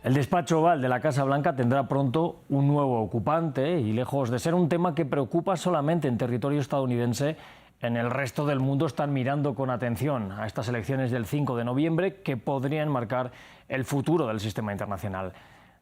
El despacho Oval de la Casa Blanca tendrá pronto un nuevo ocupante y lejos de ser un tema que preocupa solamente en territorio estadounidense, en el resto del mundo están mirando con atención a estas elecciones del 5 de noviembre que podrían marcar el futuro del sistema internacional.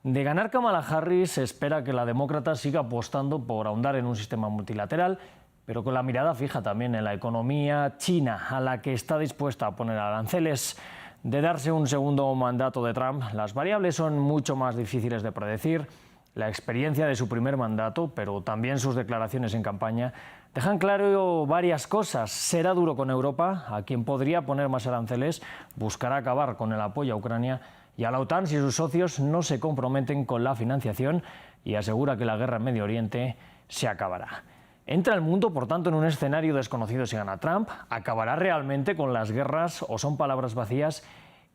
De ganar Kamala Harris, se espera que la demócrata siga apostando por ahondar en un sistema multilateral, pero con la mirada fija también en la economía china, a la que está dispuesta a poner aranceles. De darse un segundo mandato de Trump, las variables son mucho más difíciles de predecir. La experiencia de su primer mandato, pero también sus declaraciones en campaña, dejan claro varias cosas. Será duro con Europa, a quien podría poner más aranceles, buscará acabar con el apoyo a Ucrania y a la OTAN si sus socios no se comprometen con la financiación, y asegura que la guerra en Medio Oriente se acabará. ¿Entra el mundo, por tanto, en un escenario desconocido si gana Trump? ¿Acabará realmente con las guerras o son palabras vacías?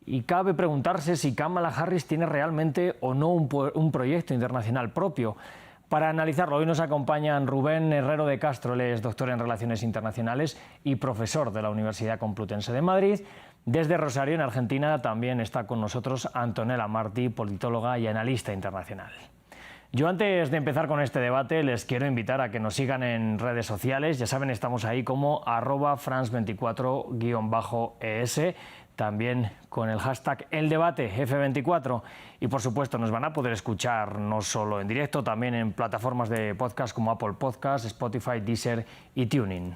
Y cabe preguntarse si Kamala Harris tiene realmente o no un proyecto internacional propio. Para analizarlo, hoy nos acompañan Rubén Herrero de Castro, él es doctor en Relaciones Internacionales y profesor de la Universidad Complutense de Madrid. Desde Rosario, en Argentina, también está con nosotros Antonella Martí, politóloga y analista internacional. Yo, antes de empezar con este debate, les quiero invitar a que nos sigan en redes sociales. Ya saben, estamos ahí como @France24_ES, también con el hashtag #ElDebateF24. Y por supuesto nos van a poder escuchar no solo en directo, también en plataformas de podcast como Apple Podcasts, Spotify, Deezer y TuneIn.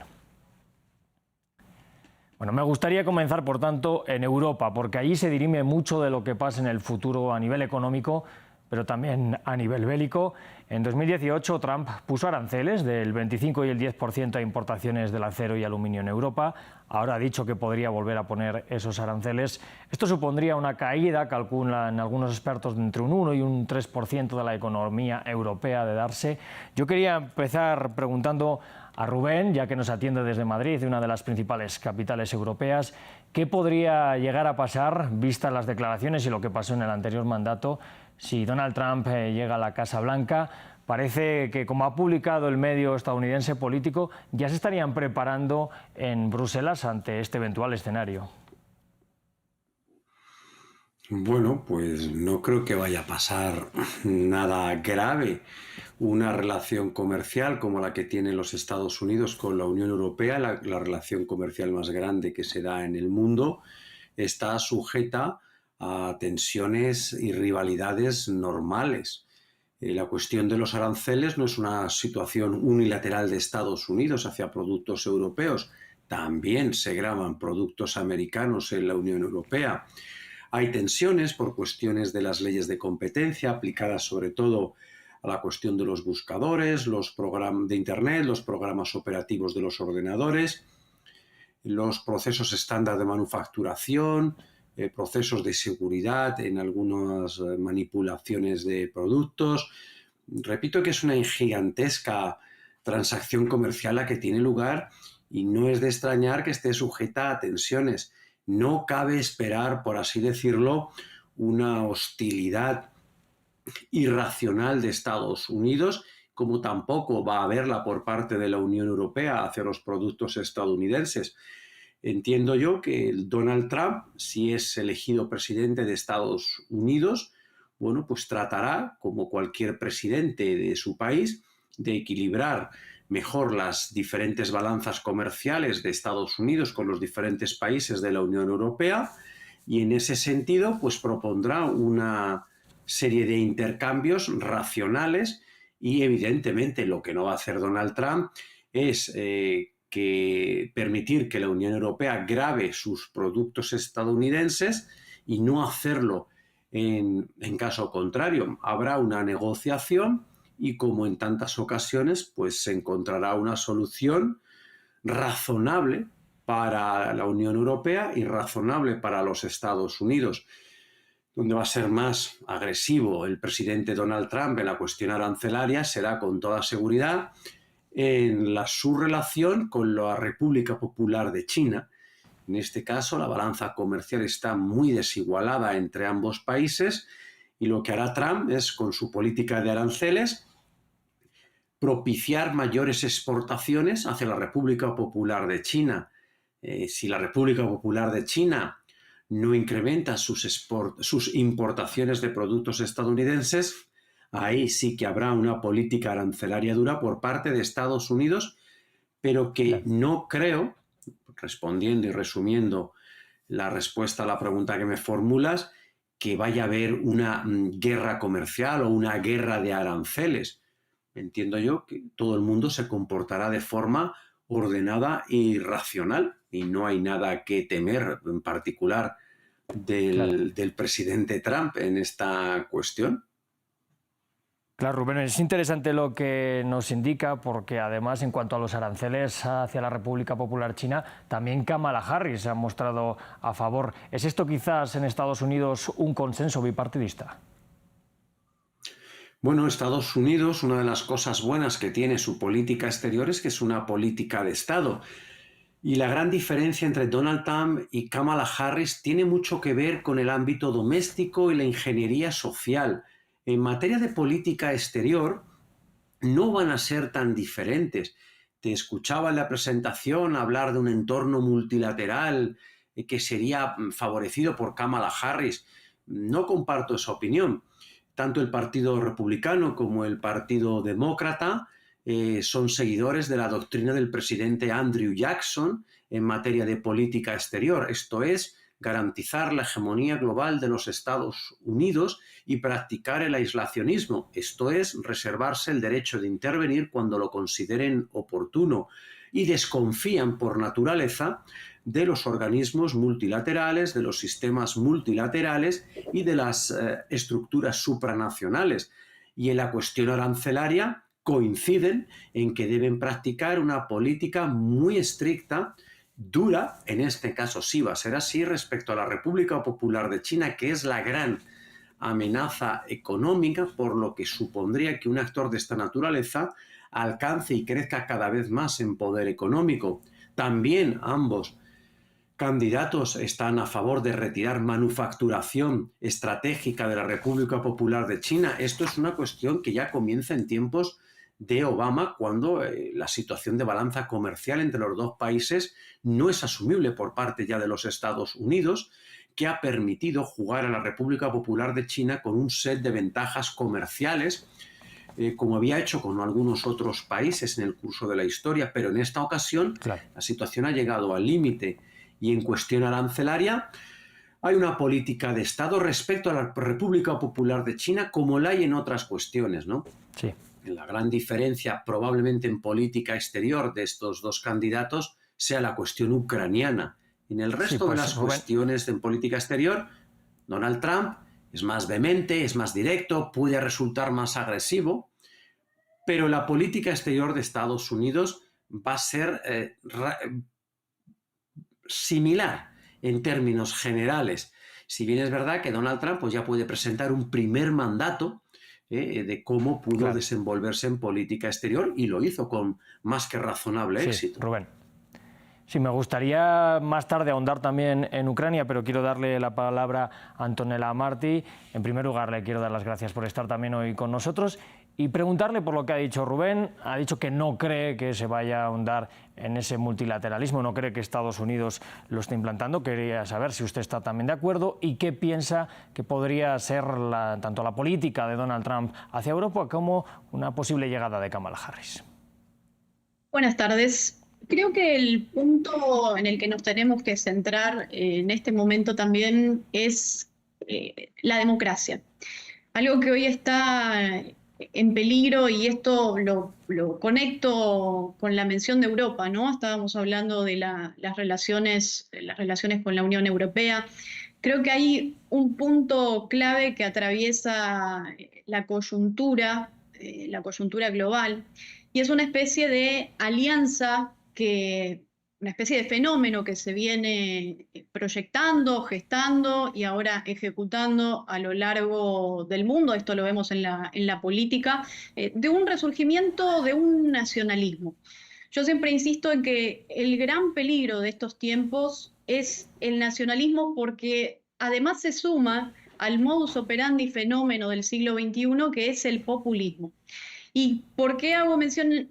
Bueno, me gustaría comenzar, por tanto, en Europa, porque allí se dirime mucho de lo que pasa en el futuro a nivel económico, pero también a nivel bélico. En 2018, Trump puso aranceles del 25 y el 10% a importaciones del acero y aluminio en Europa. Ahora ha dicho que podría volver a poner esos aranceles. Esto supondría una caída, calculan algunos expertos, de entre un 1 y un 3% de la economía europea de darse. Yo quería empezar preguntando a Rubén, ya que nos atiende desde Madrid, una de las principales capitales europeas, ¿qué podría llegar a pasar, vistas las declaraciones y lo que pasó en el anterior mandato, si Donald Trump llega a la Casa Blanca? Parece que, como ha publicado el medio estadounidense Político, ya se estarían preparando en Bruselas ante este eventual escenario. Bueno, pues no creo que vaya a pasar nada grave. Una relación comercial como la que tienen los Estados Unidos con la Unión Europea, la relación comercial más grande que se da en el mundo, está sujeta a tensiones y rivalidades normales. La cuestión de los aranceles no es una situación unilateral de Estados Unidos hacia productos europeos. También se gravan productos americanos en la Unión Europea. Hay tensiones por cuestiones de las leyes de competencia aplicadas sobre todo a la cuestión de los buscadores, los programas de Internet, los programas operativos de los ordenadores, los procesos estándar de manufacturación, procesos de seguridad en algunas manipulaciones de productos. Repito que es una gigantesca transacción comercial la que tiene lugar y no es de extrañar que esté sujeta a tensiones. No cabe esperar, por así decirlo, una hostilidad irracional de Estados Unidos, como tampoco va a haberla por parte de la Unión Europea hacia los productos estadounidenses. Entiendo yo que Donald Trump, si es elegido presidente de Estados Unidos, bueno, pues tratará, como cualquier presidente de su país, de equilibrar mejor las diferentes balanzas comerciales de Estados Unidos con los diferentes países de la Unión Europea, y en ese sentido pues propondrá una serie de intercambios racionales, y evidentemente lo que no va a hacer Donald Trump es que permitir que la Unión Europea grave sus productos estadounidenses y no hacerlo en caso contrario. Habrá una negociación y, como en tantas ocasiones, pues se encontrará una solución razonable para la Unión Europea y razonable para los Estados Unidos. Donde va a ser más agresivo el presidente Donald Trump en la cuestión arancelaria será, con toda seguridad, en su relación con la República Popular de China. En este caso, la balanza comercial está muy desigualada entre ambos países y lo que hará Trump es, con su política de aranceles, propiciar mayores exportaciones hacia la República Popular de China. Si la República Popular de China no incrementa sus importaciones de productos estadounidenses, ahí sí que habrá una política arancelaria dura por parte de Estados Unidos, pero que no creo, respondiendo y resumiendo la respuesta a la pregunta que me formulas, que vaya a haber una guerra comercial o una guerra de aranceles. Entiendo yo que todo el mundo se comportará de forma ordenada y racional y no hay nada que temer en particular del presidente Trump en esta cuestión. Claro, Rubén, es interesante lo que nos indica porque además en cuanto a los aranceles hacia la República Popular China, también Kamala Harris se ha mostrado a favor. ¿Es esto quizás en Estados Unidos un consenso bipartidista? Bueno, Estados Unidos, una de las cosas buenas que tiene su política exterior es que es una política de Estado. Y la gran diferencia entre Donald Trump y Kamala Harris tiene mucho que ver con el ámbito doméstico y la ingeniería social. En materia de política exterior, no van a ser tan diferentes. Te escuchaba en la presentación hablar de un entorno multilateral que sería favorecido por Kamala Harris. No comparto esa opinión. Tanto el Partido Republicano como el Partido Demócrata son seguidores de la doctrina del presidente Andrew Jackson en materia de política exterior. Esto es, garantizar la hegemonía global de los Estados Unidos y practicar el aislacionismo. Esto es, reservarse el derecho de intervenir cuando lo consideren oportuno y desconfían por naturaleza de los organismos multilaterales, de los sistemas multilaterales y de las estructuras supranacionales. Y en la cuestión arancelaria coinciden en que deben practicar una política muy estricta, dura, en este caso sí va a ser así, respecto a la República Popular de China, que es la gran amenaza económica, por lo que supondría que un actor de esta naturaleza alcance y crezca cada vez más en poder económico. También ambos candidatos están a favor de retirar manufacturación estratégica de la República Popular de China. Esto es una cuestión que ya comienza en tiempos de Obama, cuando la situación de balanza comercial entre los dos países no es asumible por parte ya de los Estados Unidos, que ha permitido jugar a la República Popular de China con un set de ventajas comerciales, como había hecho con algunos otros países en el curso de la historia, pero en esta ocasión la situación ha llegado al límite. Y en cuestión arancelaria, hay una política de Estado respecto a la República Popular de China, como la hay en otras cuestiones, ¿no? Sí. La gran diferencia probablemente en política exterior de estos dos candidatos sea la cuestión ucraniana. En el resto de las cuestiones en política exterior, Donald Trump es más vehemente, es más directo, puede resultar más agresivo, pero la política exterior de Estados Unidos va a ser similar en términos generales. Si bien es verdad que Donald Trump pues, ya puede presentar un primer mandato de cómo pudo desenvolverse en política exterior y lo hizo con más que razonable éxito. Rubén. Sí, me gustaría más tarde ahondar también en Ucrania, pero quiero darle la palabra a Antonella Marti. En primer lugar, le quiero dar las gracias por estar también hoy con nosotros y preguntarle por lo que ha dicho Rubén. Ha dicho que no cree que se vaya a ahondar en ese multilateralismo, no cree que Estados Unidos lo esté implantando. Quería saber si usted está también de acuerdo y qué piensa que podría ser tanto la política de Donald Trump hacia Europa como una posible llegada de Kamala Harris. Buenas tardes. Creo que el punto en el que nos tenemos que centrar en este momento también es la democracia. Algo que hoy está en peligro, y esto lo conecto con la mención de Europa, ¿no? Estábamos hablando de las relaciones con la Unión Europea. Creo que hay un punto clave que atraviesa la coyuntura global, y es una especie de alianza, una especie de fenómeno que se viene proyectando, gestando y ahora ejecutando a lo largo del mundo. Esto lo vemos en la política, de un resurgimiento de un nacionalismo. Yo siempre insisto en que el gran peligro de estos tiempos es el nacionalismo, porque además se suma al modus operandi fenómeno del siglo XXI, que es el populismo. ¿Y por qué hago mención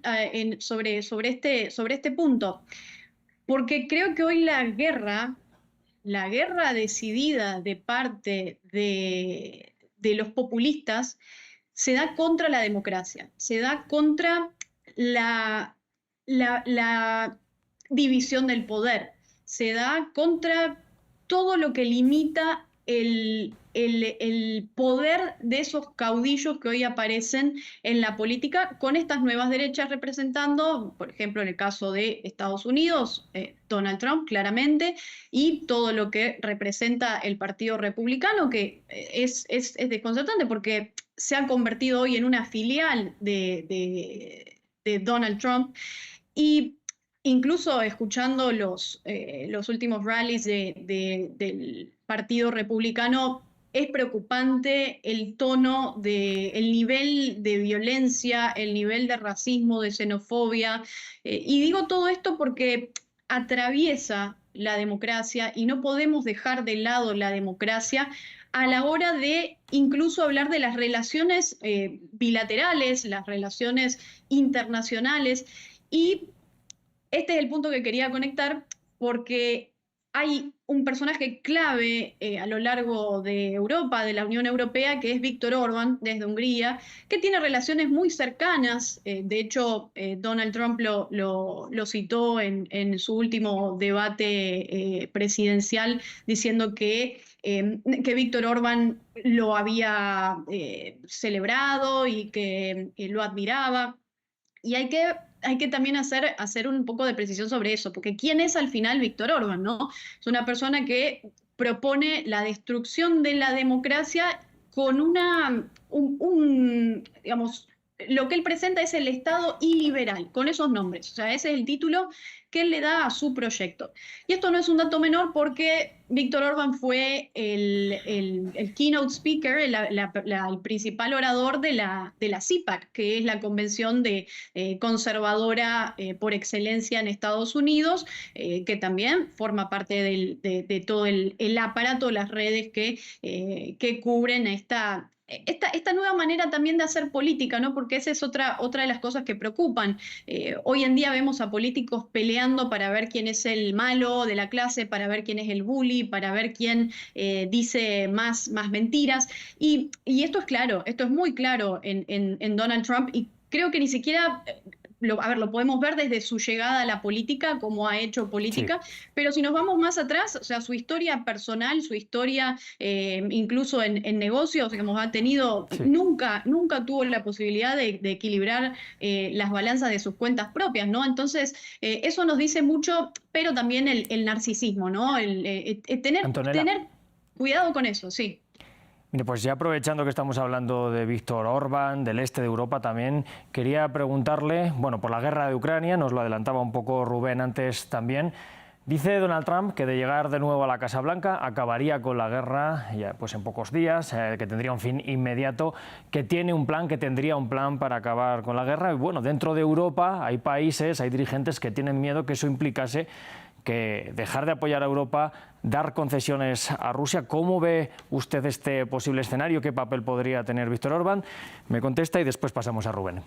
sobre este punto? Porque creo que hoy la guerra la guerra decidida de parte de los populistas se da contra la democracia, se da contra la división del poder, se da contra todo lo que limita el poder de esos caudillos que hoy aparecen en la política con estas nuevas derechas representando, por ejemplo, en el caso de Estados Unidos, Donald Trump, claramente, y todo lo que representa el Partido Republicano, que es desconcertante porque se ha convertido hoy en una filial de Donald Trump. Y incluso escuchando los últimos rallies del Partido Republicano, es preocupante el tono, el nivel de violencia, el nivel de racismo, de xenofobia. Y digo todo esto porque atraviesa la democracia y no podemos dejar de lado la democracia a la hora de incluso hablar de las relaciones bilaterales, las relaciones internacionales. Y este es el punto que quería conectar porque hay un personaje clave a lo largo de Europa, de la Unión Europea, que es Viktor Orbán, desde Hungría, que tiene relaciones muy cercanas. De hecho, Donald Trump lo citó en su último debate presidencial, diciendo que Viktor Orbán lo había celebrado y que lo admiraba. Y hay que también hacer un poco de precisión sobre eso, porque ¿quién es al final Viktor Orbán, no? Es una persona que propone la destrucción de la democracia con digamos, lo que él presenta es el Estado iliberal, con esos nombres. O sea, ese es el título que él le da a su proyecto. Y esto no es un dato menor porque Viktor Orbán fue el keynote speaker, el principal orador de la CPAC, que es la convención conservadora por excelencia en Estados Unidos, que también forma parte de todo el aparato, las redes que cubren esta nueva manera también de hacer política, ¿no? Porque esa es otra de las cosas que preocupan. Hoy en día vemos a políticos peleando para ver quién es el malo de la clase, para ver quién es el bully, para ver quién dice más mentiras. Y esto es claro, esto es muy claro en Donald Trump, y creo que ni siquiera... lo podemos ver desde su llegada a la política, cómo ha hecho política, sí. Pero si nos vamos más atrás, o sea, su historia personal, su historia incluso en negocios, digamos, ha tenido, sí. nunca tuvo la posibilidad de equilibrar las balanzas de sus cuentas propias, ¿no? Entonces, eso nos dice mucho, pero también el narcisismo, ¿no? Tener cuidado con eso, sí. Mire, pues ya aprovechando que estamos hablando de Viktor Orbán, del este de Europa también, quería preguntarle, bueno, por la guerra de Ucrania, nos lo adelantaba un poco Rubén antes también. Dice Donald Trump que de llegar de nuevo a la Casa Blanca acabaría con la guerra ya, pues en pocos días, que tendría un fin inmediato, que tendría un plan para acabar con la guerra. Y bueno, dentro de Europa hay países, hay dirigentes que tienen miedo que eso implicase que dejar de apoyar a Europa, dar concesiones a Rusia. ¿Cómo ve usted este posible escenario? ¿Qué papel podría tener Viktor Orbán? Me contesta y después pasamos a Rubén.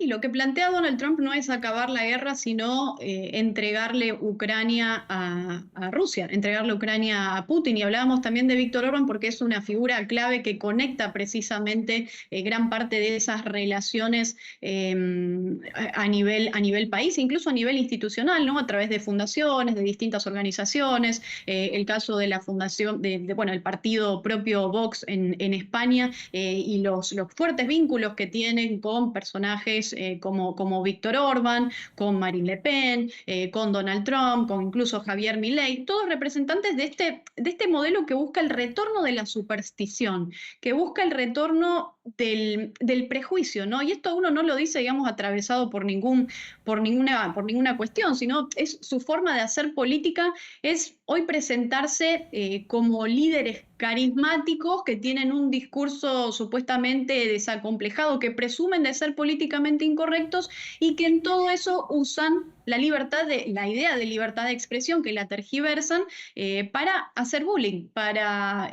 Y lo que plantea Donald Trump no es acabar la guerra, sino entregarle Ucrania a Rusia, entregarle Ucrania a Putin. Y hablábamos también de Viktor Orbán porque es una figura clave que conecta precisamente gran parte de esas relaciones a nivel país, incluso a nivel institucional, ¿no? A través de fundaciones, de distintas organizaciones. El caso de la fundación, bueno, el partido propio Vox en España y los fuertes vínculos que tienen con personajes como Viktor Orbán, con Marine Le Pen, con Donald Trump, con incluso Javier Milei, todos representantes de este modelo que busca el retorno de la superstición, que busca el retorno del prejuicio, ¿no? Y esto uno no lo dice, digamos, atravesado por ninguna cuestión, sino es su forma de hacer política, es hoy presentarse como líderes carismáticos que tienen un discurso supuestamente desacomplejado, que presumen de ser políticamente incorrectos y que en todo eso usan la idea de libertad de expresión, que la tergiversan para hacer bullying, para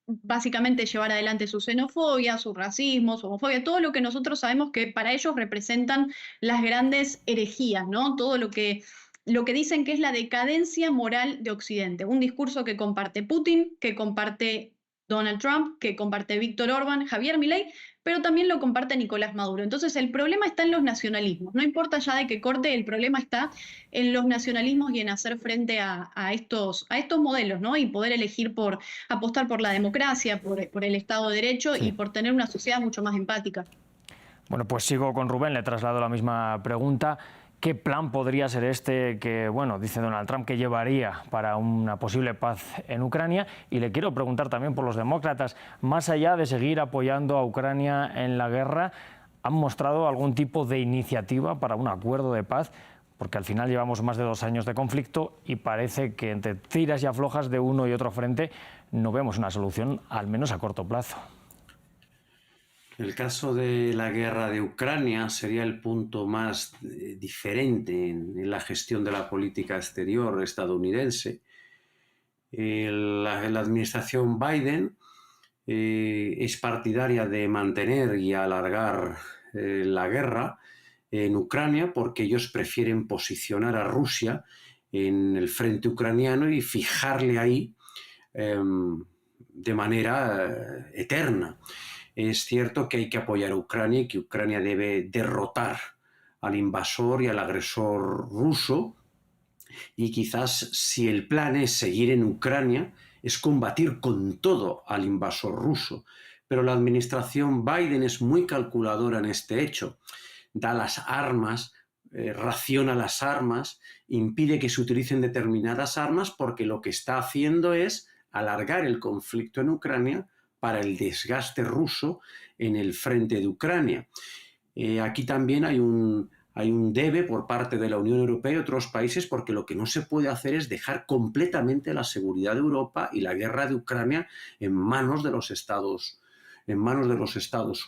básicamente llevar adelante su xenofobia, su racismo, su homofobia, todo lo que nosotros sabemos que para ellos representan las grandes herejías, ¿no? Todo lo que lo que dicen que es la decadencia moral de Occidente, un discurso que comparte Putin, que comparte Donald Trump, que comparte Víctor Orbán, Javier Milei, pero también lo comparte Nicolás Maduro. Entonces el problema está en los nacionalismos, no importa ya de qué corte, el problema está en los nacionalismos y en hacer frente a estos modelos, ¿no? Y poder elegir por apostar por la democracia, por el Estado de Derecho y Sí. por tener una sociedad mucho más empática. Bueno, pues sigo con Rubén, le traslado la misma pregunta. ¿Qué plan podría ser este que, bueno, dice Donald Trump que llevaría para una posible paz en Ucrania? Y le quiero preguntar también por los demócratas, más allá de seguir apoyando a Ucrania en la guerra, ¿han mostrado algún tipo de iniciativa para un acuerdo de paz? Porque al final llevamos más de 2 años de conflicto y parece que entre tiras y aflojas de uno y otro frente no vemos una solución, al menos a corto plazo. El caso de la guerra de Ucrania sería el punto más diferente en la gestión de la política exterior estadounidense. La administración Biden es partidaria de mantener y alargar la guerra en Ucrania porque ellos prefieren posicionar a Rusia en el frente ucraniano y fijarle ahí de manera eterna. Es cierto que hay que apoyar a Ucrania y que Ucrania debe derrotar al invasor y al agresor ruso, y quizás si el plan es seguir en Ucrania, es combatir con todo al invasor ruso. Pero la administración Biden es muy calculadora en este hecho. Da las armas, raciona las armas, impide que se utilicen determinadas armas porque lo que está haciendo es alargar el conflicto en Ucrania para el desgaste ruso en el frente de Ucrania. Aquí también hay un debe por parte de la Unión Europea y otros países, porque lo que no se puede hacer es dejar completamente la seguridad de Europa y la guerra de Ucrania en manos de los Estados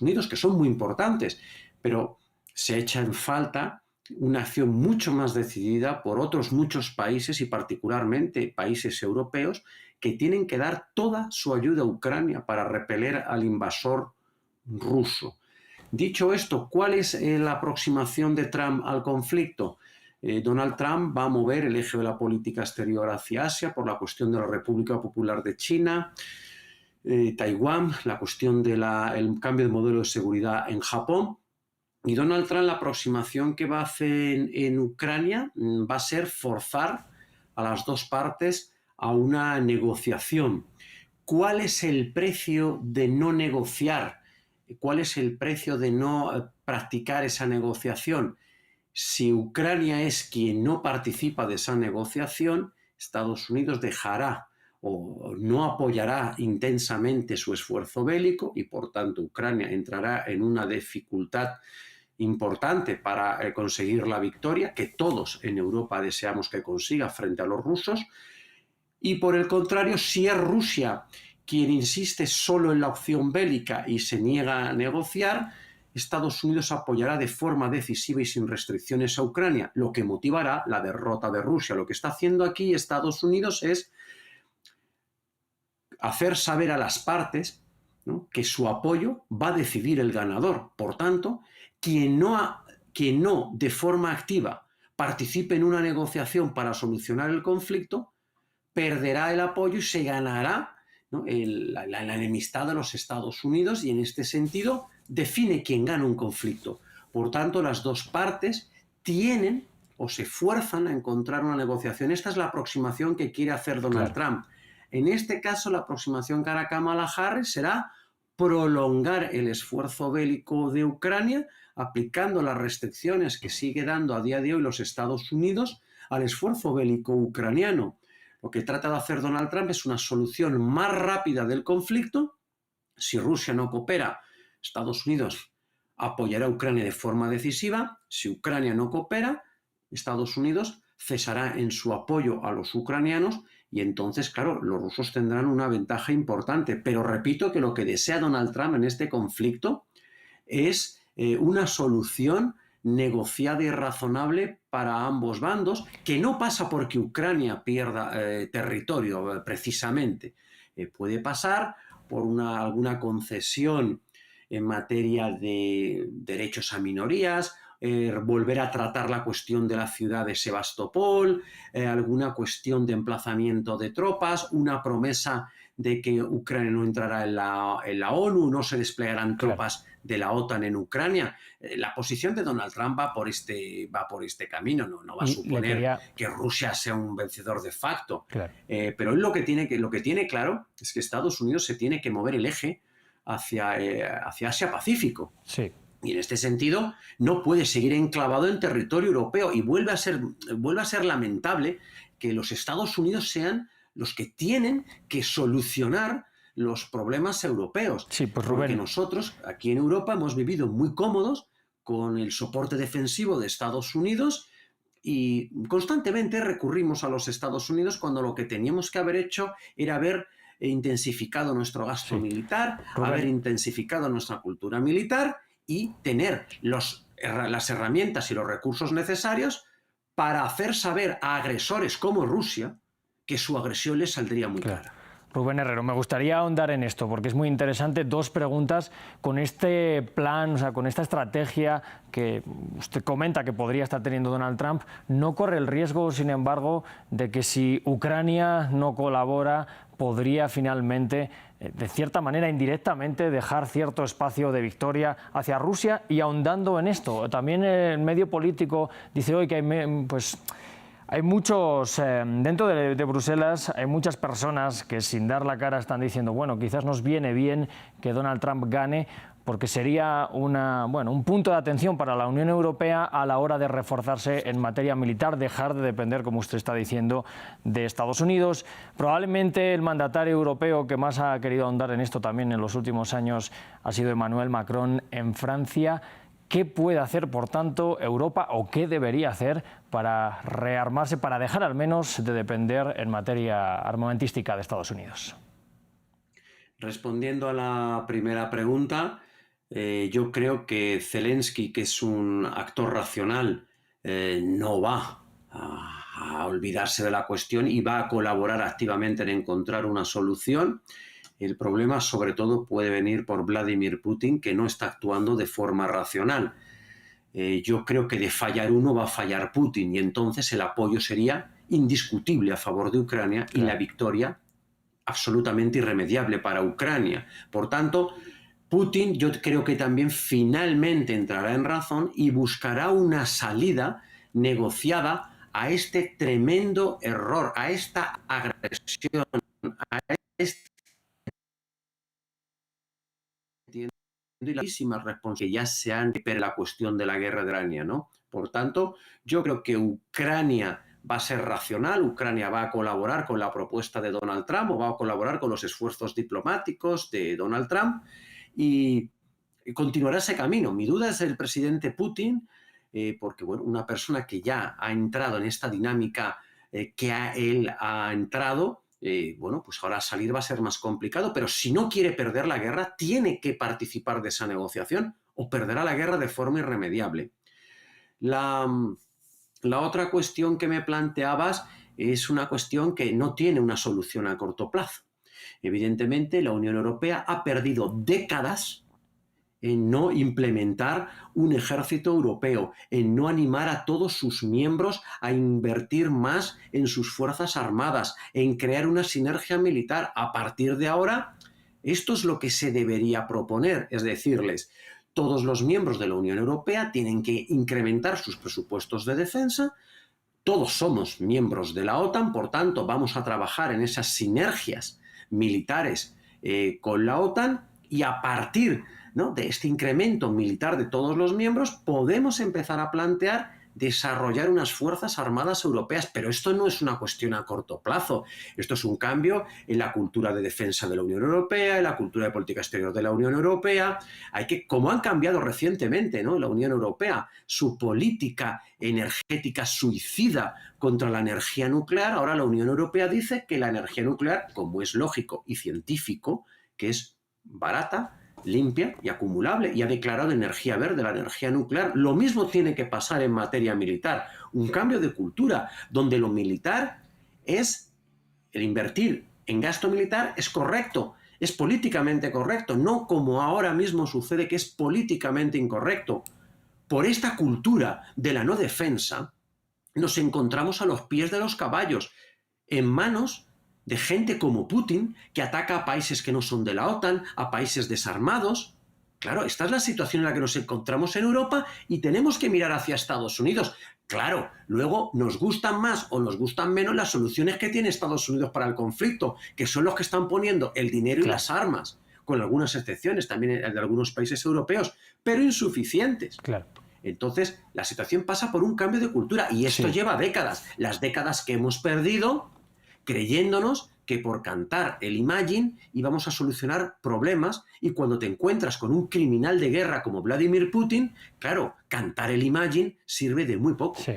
Unidos, que son muy importantes, pero se echa en falta una acción mucho más decidida por otros muchos países y particularmente países europeos que tienen que dar toda su ayuda a Ucrania para repeler al invasor ruso. Dicho esto, ¿cuál es la aproximación de Trump al conflicto? Donald Trump va a mover el eje de la política exterior hacia Asia por la cuestión de la República Popular de China, Taiwán, la cuestión del cambio de modelo de seguridad en Japón. Y Donald Trump, la aproximación que va a hacer en Ucrania va a ser forzar a las dos partes a una negociación. ¿Cuál es el precio de no negociar? ¿Cuál es el precio de no practicar esa negociación? Si Ucrania es quien no participa de esa negociación, Estados Unidos dejará o no apoyará intensamente su esfuerzo bélico y por tanto Ucrania entrará en una dificultad importante para conseguir la victoria que todos en Europa deseamos que consiga frente a los rusos. Y por el contrario, si es Rusia quien insiste solo en la opción bélica y se niega a negociar, Estados Unidos apoyará de forma decisiva y sin restricciones a Ucrania, lo que motivará la derrota de Rusia. Lo que está haciendo aquí Estados Unidos es hacer saber a las partes, ¿no?, que su apoyo va a decidir el ganador. Por tanto, quien no de forma activa participe en una negociación para solucionar el conflicto, perderá el apoyo y se ganará, ¿no?, la enemistad de los Estados Unidos, y en este sentido define quién gana un conflicto. Por tanto, las dos partes tienen o se fuerzan a encontrar una negociación. Esta es la aproximación que quiere hacer Donald Trump. En este caso, la aproximación que hará Kamala Harris será prolongar el esfuerzo bélico de Ucrania, aplicando las restricciones que sigue dando a día de hoy los Estados Unidos al esfuerzo bélico ucraniano. Lo que trata de hacer Donald Trump es una solución más rápida del conflicto. Si Rusia no coopera, Estados Unidos apoyará a Ucrania de forma decisiva. Si Ucrania no coopera, Estados Unidos cesará en su apoyo a los ucranianos y entonces, claro, los rusos tendrán una ventaja importante. Pero repito que lo que desea Donald Trump en este conflicto es una solución negociada y razonable para ambos bandos, que no pasa porque Ucrania pierda territorio precisamente. Puede pasar por alguna concesión en materia de derechos a minorías volver a tratar la cuestión de la ciudad de Sebastopol, alguna cuestión de emplazamiento de tropas, una promesa de que Ucrania no entrará en la ONU, no se desplegarán tropas de la OTAN en Ucrania. La posición de Donald Trump va por este camino, no va a suponer que Rusia sea un vencedor de facto. Pero él lo que tiene claro es que Estados Unidos se tiene que mover el eje hacia Asia-Pacífico. Sí. Y en este sentido no puede seguir enclavado en territorio europeo, y vuelve a ser lamentable que los Estados Unidos sean los que tienen que solucionar los problemas europeos. Sí, pues Rubén, porque nosotros aquí en Europa hemos vivido muy cómodos con el soporte defensivo de Estados Unidos y constantemente recurrimos a los Estados Unidos cuando lo que teníamos que haber hecho era haber intensificado nuestro gasto militar, haber intensificado nuestra cultura militar y tener las herramientas y los recursos necesarios para hacer saber a agresores como Rusia que su agresión les saldría muy cara. Rubén Herrero, me gustaría ahondar en esto porque es muy interesante. Dos preguntas. Con este plan, o sea, con esta estrategia que usted comenta que podría estar teniendo Donald Trump, ¿no corre el riesgo, sin embargo, de que si Ucrania no colabora, podría finalmente, de cierta manera, indirectamente, dejar cierto espacio de victoria hacia Rusia? Y ahondando en esto, también el medio político dice hoy que hay muchos, dentro de Bruselas, hay muchas personas que sin dar la cara están diciendo, bueno, quizás nos viene bien que Donald Trump gane porque sería un punto de atención para la Unión Europea a la hora de reforzarse en materia militar, dejar de depender, como usted está diciendo, de Estados Unidos. Probablemente el mandatario europeo que más ha querido ahondar en esto también en los últimos años ha sido Emmanuel Macron en Francia. ¿Qué puede hacer, por tanto, Europa o qué debería hacer para rearmarse, para dejar al menos de depender en materia armamentística de Estados Unidos? Respondiendo a la primera pregunta, yo creo que Zelensky, que es un actor racional, no va a olvidarse de la cuestión y va a colaborar activamente en encontrar una solución. El problema, sobre todo, puede venir por Vladimir Putin, que no está actuando de forma racional. Yo creo que de fallar uno va a fallar Putin y entonces el apoyo sería indiscutible a favor de Ucrania y la victoria absolutamente irremediable para Ucrania. Por tanto, Putin yo creo que también finalmente entrará en razón y buscará una salida negociada a este tremendo error, a esta agresión, a este y la responsabilidad que ya se han per la cuestión de la guerra de Ucrania, ¿no? Por tanto, yo creo que Ucrania va a ser racional, Ucrania va a colaborar con la propuesta de Donald Trump o va a colaborar con los esfuerzos diplomáticos de Donald Trump y continuará ese camino. Mi duda es el presidente Putin, porque bueno, una persona que ya ha entrado en esta dinámica él ha entrado, bueno, pues ahora salir va a ser más complicado, pero si no quiere perder la guerra, tiene que participar de esa negociación o perderá la guerra de forma irremediable. La otra cuestión que me planteabas es una cuestión que no tiene una solución a corto plazo. Evidentemente, la Unión Europea ha perdido décadas en no implementar un ejército europeo, en no animar a todos sus miembros a invertir más en sus fuerzas armadas, en crear una sinergia militar. A partir de ahora, esto es lo que se debería proponer, es decirles, todos los miembros de la Unión Europea tienen que incrementar sus presupuestos de defensa, todos somos miembros de la OTAN, por tanto, vamos a trabajar en esas sinergias militares con la OTAN y a partir de este incremento militar de todos los miembros, podemos empezar a plantear desarrollar unas fuerzas armadas europeas, pero esto no es una cuestión a corto plazo, esto es un cambio en la cultura de defensa de la Unión Europea, en la cultura de política exterior de la Unión Europea. Como han cambiado recientemente, ¿no?, la Unión Europea, su política energética suicida contra la energía nuclear, ahora la Unión Europea dice que la energía nuclear, como es lógico y científico, que es barata, limpia y acumulable, y ha declarado energía verde, la energía nuclear. Lo mismo tiene que pasar en materia militar, un cambio de cultura, donde lo militar es, el invertir en gasto militar es correcto, es políticamente correcto, no como ahora mismo sucede que es políticamente incorrecto. por esta cultura de la no defensa, nos encontramos a los pies de los caballos, en manos de gente como Putin, que ataca a países que no son de la OTAN, a países desarmados. Claro, esta es la situación en la que nos encontramos en Europa y tenemos que mirar hacia Estados Unidos. Claro, luego nos gustan más o nos gustan menos las soluciones que tiene Estados Unidos para el conflicto, que son los que están poniendo el dinero y las armas, con algunas excepciones también de algunos países europeos, pero insuficientes. Claro. Entonces, la situación pasa por un cambio de cultura y esto lleva décadas. Las décadas que hemos perdido creyéndonos que por cantar el Imagine íbamos a solucionar problemas, y cuando te encuentras con un criminal de guerra como Vladimir Putin, claro, cantar el Imagine sirve de muy poco. Sí.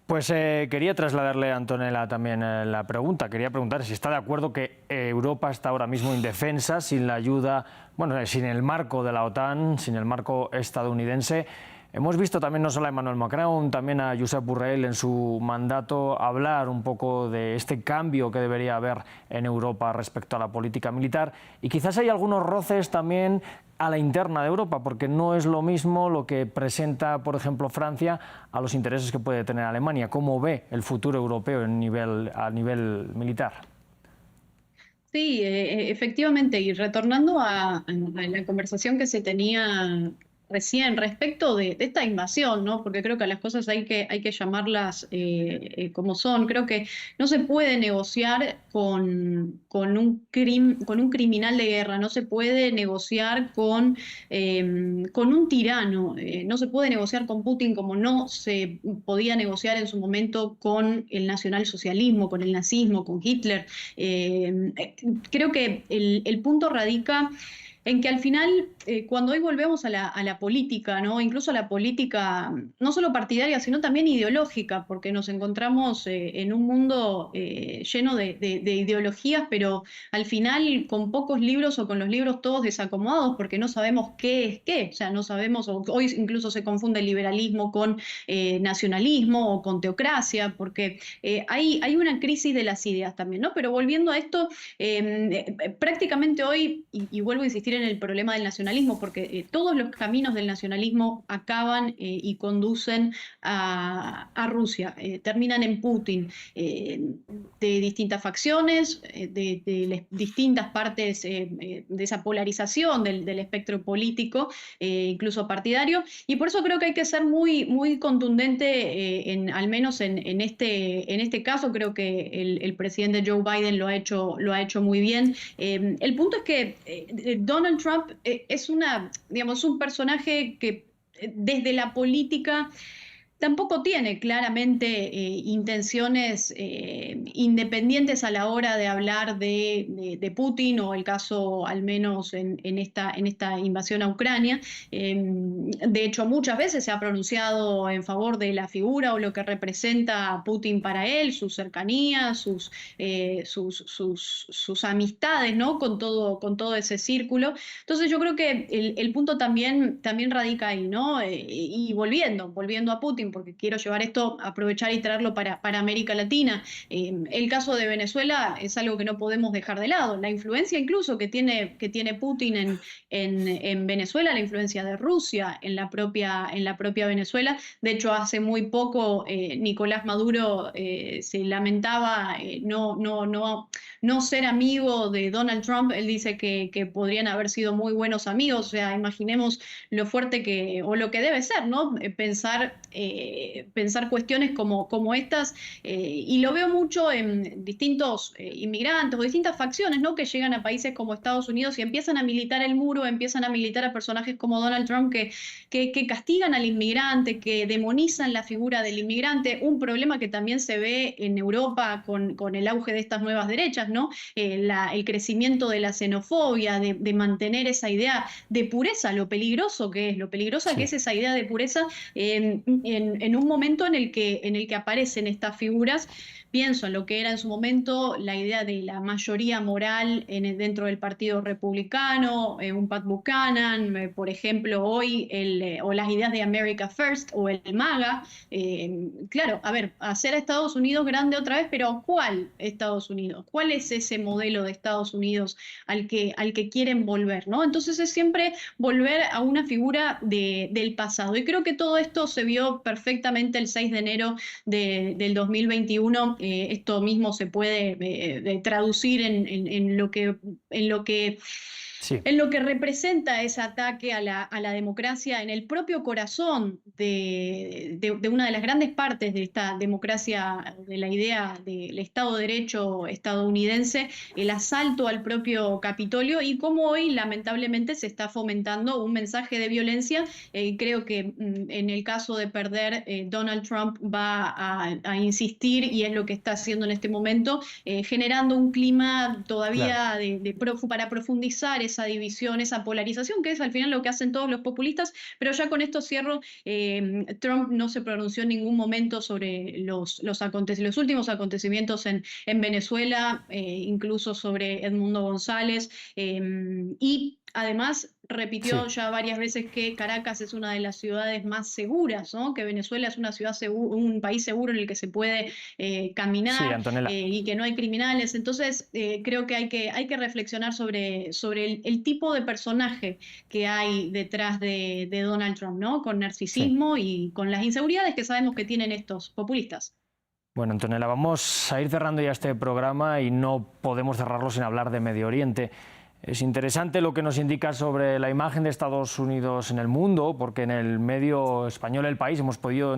Pues quería trasladarle a Antonella también la pregunta. Quería preguntar si está de acuerdo que Europa está ahora mismo indefensa, sin la ayuda, bueno, sin el marco de la OTAN, sin el marco estadounidense. Hemos visto también no solo a Emmanuel Macron, también a Josep Borrell en su mandato hablar un poco de este cambio que debería haber en Europa respecto a la política militar, y quizás hay algunos roces también a la interna de Europa, porque no es lo mismo lo que presenta, por ejemplo, Francia a los intereses que puede tener Alemania. ¿Cómo ve el futuro europeo a nivel militar? Sí, efectivamente, y retornando a la conversación que se tenía recién respecto de esta invasión, ¿no? Porque creo que a las cosas hay que llamarlas como son. Creo que no se puede negociar con un criminal de guerra, no se puede negociar con un tirano, no se puede negociar con Putin como no se podía negociar en su momento con el nacionalsocialismo, con el nazismo, con Hitler. Creo que el punto radica en que al final, cuando hoy volvemos a la política, ¿no? Incluso a la política no solo partidaria, sino también ideológica, porque nos encontramos en un mundo lleno de ideologías, pero al final con pocos libros o con los libros todos desacomodados, porque no sabemos qué es qué. O sea, no sabemos, hoy incluso se confunde el liberalismo con nacionalismo o con teocracia, porque hay una crisis de las ideas también, ¿no? Pero volviendo a esto, prácticamente hoy, y vuelvo a insistir en el problema del nacionalismo, porque todos los caminos del nacionalismo acaban y conducen a Rusia, terminan en Putin, de distintas facciones, de distintas partes de esa polarización del espectro político, incluso partidario, y por eso creo que hay que ser muy, muy contundente, al menos en este caso. Creo que el presidente Joe Biden lo ha hecho muy bien. El punto es que Donald Trump es un personaje que desde la política tampoco tiene claramente intenciones independientes a la hora de hablar de Putin, o el caso al menos en esta invasión a Ucrania. De hecho, muchas veces se ha pronunciado en favor de la figura o lo que representa Putin para él, su cercanía, sus amistades, ¿no? Con todo ese círculo. Entonces yo creo que el punto también radica ahí, ¿no? Y volviendo a Putin, porque quiero llevar esto, aprovechar y traerlo para América Latina. El caso de Venezuela es algo que no podemos dejar de lado. La influencia incluso que tiene Putin en Venezuela, la influencia de Rusia en la propia Venezuela. De hecho, hace muy poco Nicolás Maduro se lamentaba no ser amigo de Donald Trump. Él dice que podrían haber sido muy buenos amigos. O sea, imaginemos lo fuerte o lo que debe ser, ¿no? Pensar cuestiones como estas, y lo veo mucho en distintos inmigrantes o distintas facciones, ¿no? Que llegan a países como Estados Unidos y empiezan a militar el muro, empiezan a militar a personajes como Donald Trump que castigan al inmigrante, que demonizan la figura del inmigrante. Un problema que también se ve en Europa con el auge de estas nuevas derechas, ¿no? El crecimiento de la xenofobia, de mantener esa idea de pureza, lo peligrosa que es esa idea de pureza, en un momento en el que aparecen estas figuras. Pienso en lo que era en su momento la idea de la mayoría moral dentro del Partido Republicano, un Pat Buchanan, por ejemplo, hoy o las ideas de America First o el MAGA. Claro, a ver, hacer a Estados Unidos grande otra vez, pero ¿cuál Estados Unidos? ¿Cuál es ese modelo de Estados Unidos al que quieren volver, ¿no? Entonces es siempre volver a una figura del pasado. Y creo que todo esto se vio perfectamente el 6 de enero del 2021. Esto mismo se puede traducir en lo que Sí. en lo que representa ese ataque a la democracia, en el propio corazón de una de las grandes partes de esta democracia, de la idea del Estado de Derecho estadounidense, el asalto al propio Capitolio y cómo hoy lamentablemente se está fomentando un mensaje de violencia. Creo que en el caso de perder, Donald Trump va a insistir, y es lo que está haciendo en este momento, generando un clima todavía para profundizar esa división, esa polarización, que es al final lo que hacen todos los populistas. Pero ya con esto cierro. Trump no se pronunció en ningún momento sobre los últimos acontecimientos en Venezuela, incluso sobre Edmundo González, y además repitió ya varias veces que Caracas es una de las ciudades más seguras, ¿no? Que Venezuela es un país seguro en el que se puede caminar, Sí, Antonella. Y que no hay criminales. Entonces creo que hay que reflexionar sobre el tipo de personaje que hay detrás de Donald Trump, ¿no? Con narcisismo y con las inseguridades que sabemos que tienen estos populistas. Bueno, Antonella, vamos a ir cerrando ya este programa y no podemos cerrarlo sin hablar de Medio Oriente. Es interesante lo que nos indica sobre la imagen de Estados Unidos en el mundo, porque en el medio español El País hemos podido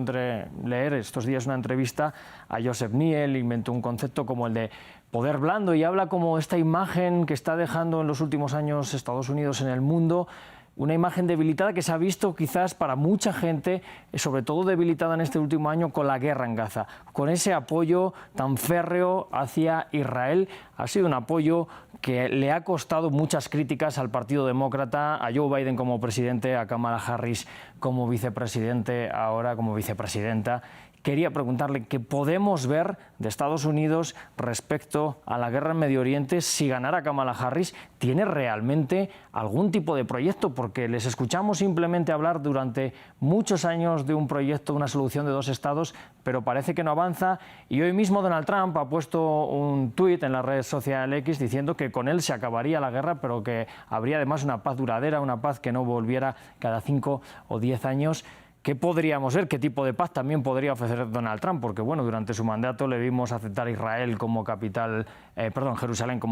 leer estos días una entrevista a Josep Niel. Inventó un concepto como el de poder blando y habla como esta imagen que está dejando en los últimos años Estados Unidos en el mundo, una imagen debilitada que se ha visto quizás para mucha gente, sobre todo debilitada en este último año con la guerra en Gaza, con ese apoyo tan férreo hacia Israel. Ha sido un apoyo que le ha costado muchas críticas al Partido Demócrata, a Joe Biden como presidente, a Kamala Harris como vicepresidente, ahora como vicepresidenta. Quería preguntarle qué podemos ver de Estados Unidos respecto a la guerra en Medio Oriente si ganara Kamala Harris. ¿Tiene realmente algún tipo de proyecto? Porque les escuchamos simplemente hablar durante muchos años de un proyecto, una solución de dos estados, pero parece que no avanza. Y hoy mismo Donald Trump ha puesto un tuit en la red social X diciendo que con él se acabaría la guerra, pero que habría además una paz duradera, una paz que no volviera cada 5 o 10 años. ¿Qué podríamos ver? ¿Qué tipo de paz también podría ofrecer Donald Trump? Porque bueno, durante su mandato le vimos aceptar Jerusalén como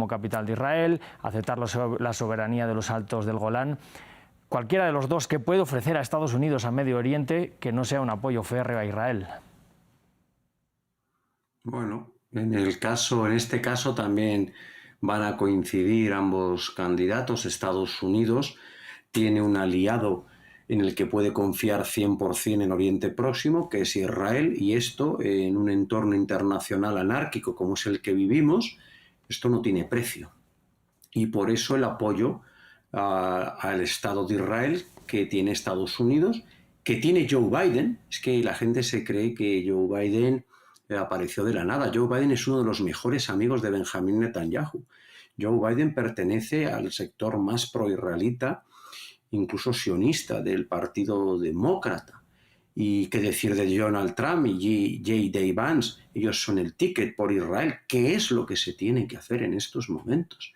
capital de Israel, aceptar la soberanía de los Altos del Golán. Cualquiera de los dos, ¿qué puede ofrecer a Estados Unidos a Medio Oriente que no sea un apoyo férreo a Israel? Bueno, en este caso también van a coincidir ambos candidatos. Estados Unidos tiene un aliado en el que puede confiar 100% en Oriente Próximo, que es Israel, y esto en un entorno internacional anárquico como es el que vivimos, esto no tiene precio. Y por eso el apoyo al Estado de Israel que tiene Estados Unidos, que tiene Joe Biden. Es que la gente se cree que Joe Biden apareció de la nada. Joe Biden es uno de los mejores amigos de Benjamín Netanyahu. Joe Biden pertenece al sector más pro-israelita, incluso sionista, del Partido Demócrata. Y qué decir de Donald Trump y J.D. Vance, ellos son el ticket por Israel. ¿Qué es lo que se tiene que hacer en estos momentos?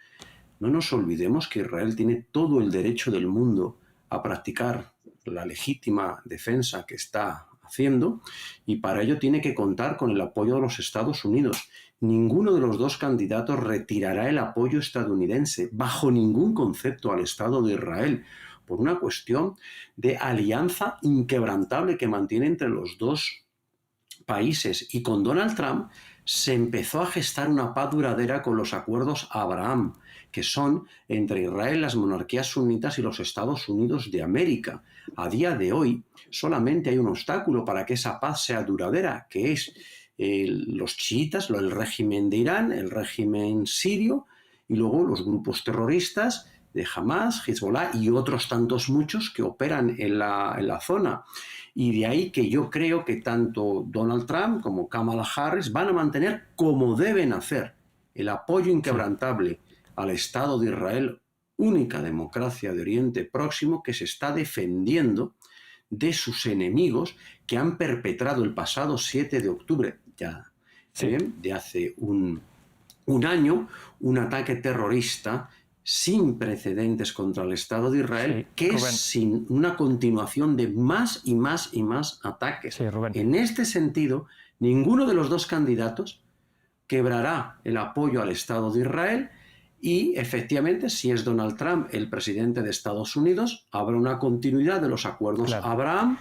No nos olvidemos que Israel tiene todo el derecho del mundo a practicar la legítima defensa que está haciendo, y para ello tiene que contar con el apoyo de los Estados Unidos. Ninguno de los dos candidatos retirará el apoyo estadounidense bajo ningún concepto al Estado de Israel, por una cuestión de alianza inquebrantable que mantiene entre los dos países. Y con Donald Trump se empezó a gestar una paz duradera con los acuerdos Abraham, que son entre Israel, las monarquías sunitas y los Estados Unidos de América. A día de hoy solamente hay un obstáculo para que esa paz sea duradera, que es los chiitas, el régimen de Irán, el régimen sirio, y luego los grupos terroristas de Hamas, Hezbollah y otros tantos muchos que operan en la zona. Y de ahí que yo creo que tanto Donald Trump como Kamala Harris van a mantener, como deben hacer, el apoyo inquebrantable al Estado de Israel única democracia de Oriente Próximo que se está defendiendo de sus enemigos que han perpetrado el pasado 7 de octubre, ya de hace un año, un ataque terrorista sin precedentes contra el Estado de Israel, que es sin una continuación de más y más y más ataques. En este sentido, ninguno de los dos candidatos quebrará el apoyo al Estado de Israel y, efectivamente, si es Donald Trump el presidente de Estados Unidos, habrá una continuidad de los acuerdos Abraham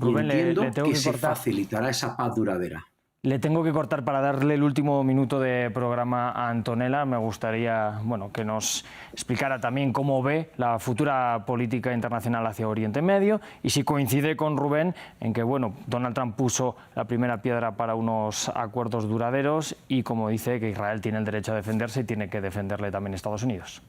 y entiendo que se facilitará esa paz duradera. Le tengo que cortar para darle el último minuto de programa a Antonella. Me gustaría que nos explicara también cómo ve la futura política internacional hacia Oriente Medio y si coincide con Rubén en que Donald Trump puso la primera piedra para unos acuerdos duraderos y, como dice, que Israel tiene el derecho a defenderse y tiene que defenderle también Estados Unidos.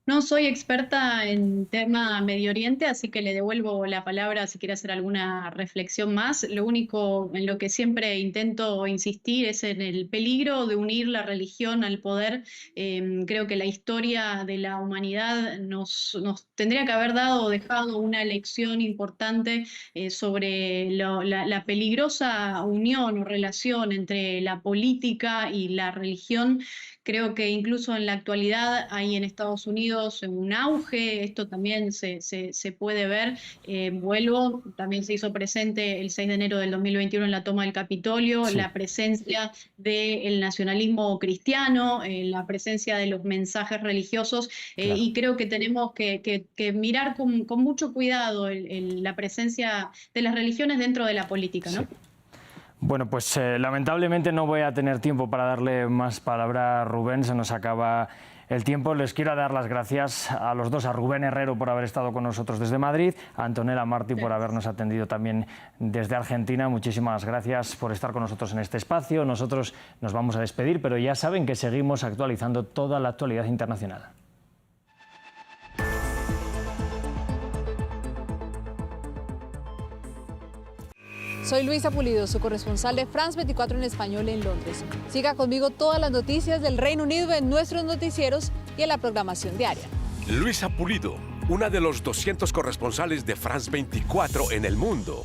No soy experta en tema Medio Oriente, así que le devuelvo la palabra si quiere hacer alguna reflexión más. Lo único en lo que siempre intento insistir es en el peligro de unir la religión al poder. Creo que la historia de la humanidad nos tendría que haber dejado una lección importante sobre la peligrosa unión o relación entre la política y la religión. Creo que incluso en la actualidad hay en Estados Unidos un auge, esto también se puede ver. También se hizo presente el 6 de enero del 2021 en la toma del Capitolio, la presencia del nacionalismo cristiano, la presencia de los mensajes religiosos, y creo que tenemos que mirar con mucho cuidado la presencia de las religiones dentro de la política, ¿no? Bueno, pues lamentablemente no voy a tener tiempo para darle más palabra a Rubén, se nos acaba el tiempo. Les quiero dar las gracias a los dos, a Rubén Herrero por haber estado con nosotros desde Madrid, a Antonella Martí por habernos atendido también desde Argentina. Muchísimas gracias por estar con nosotros en este espacio. Nosotros nos vamos a despedir, pero ya saben que seguimos actualizando toda la actualidad internacional. Soy Luisa Pulido, su corresponsal de France 24 en español en Londres. Siga conmigo todas las noticias del Reino Unido en nuestros noticieros y en la programación diaria. Luisa Pulido, una de los 200 corresponsales de France 24 en el mundo.